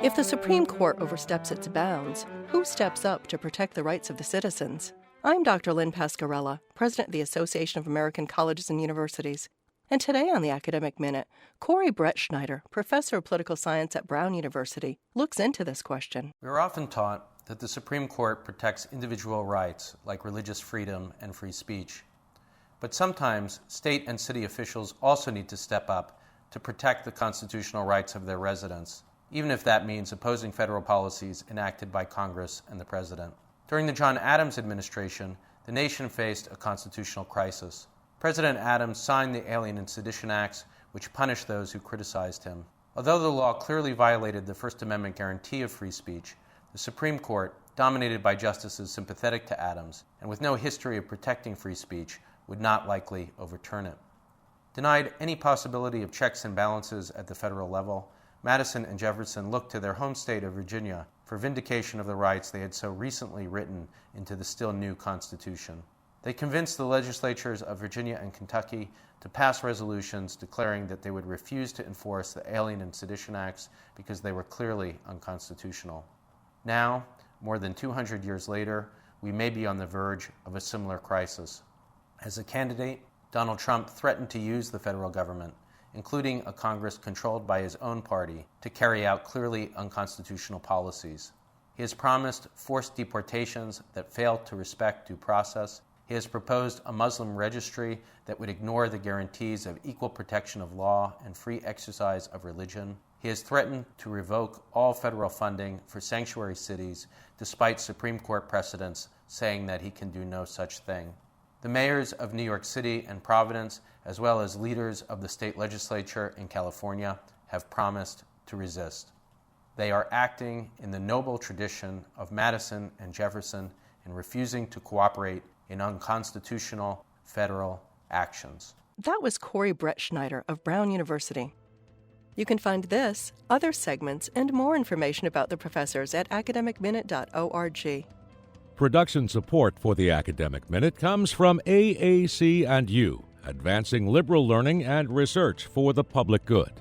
If the Supreme Court oversteps its bounds, who steps up to protect the rights of the citizens? I'm Dr. Lynn Pascarella, President of the Association of American Colleges and Universities. And today on the Academic Minute, Corey Brettschneider, professor of political science at Brown University, looks into this question. We are often taught that the Supreme Court protects individual rights like religious freedom and free speech. But sometimes state and city officials also need to step up to protect the constitutional rights of their residents, even if that means opposing federal policies enacted by Congress and the President. During the John Adams administration, the nation faced a constitutional crisis. President Adams signed the Alien and Sedition Acts, which punished those who criticized him. Although the law clearly violated the First Amendment guarantee of free speech, the Supreme Court, dominated by justices sympathetic to Adams and with no history of protecting free speech, would not likely overturn it. Denied any possibility of checks and balances at the federal level, Madison and Jefferson looked to their home state of Virginia for vindication of the rights they had so recently written into the still new Constitution. They convinced the legislatures of Virginia and Kentucky to pass resolutions declaring that they would refuse to enforce the Alien and Sedition Acts because they were clearly unconstitutional. Now, more than 200 years later, we may be on the verge of a similar crisis. As a candidate, Donald Trump threatened to use the federal government, including a Congress controlled by his own party, to carry out clearly unconstitutional policies. He has promised forced deportations that fail to respect due process. He has proposed a Muslim registry that would ignore the guarantees of equal protection of law and free exercise of religion. He has threatened to revoke all federal funding for sanctuary cities, despite Supreme Court precedents saying that he can do no such thing. The mayors of New York City and Providence, as well as leaders of the state legislature in California, have promised to resist. They are acting in the noble tradition of Madison and Jefferson in refusing to cooperate in unconstitutional federal actions. That was Corey Brettschneider of Brown University. You can find this, other segments, and more information about the professors at academicminute.org. Production support for the Academic Minute comes from AAC&U, advancing liberal learning and research for the public good.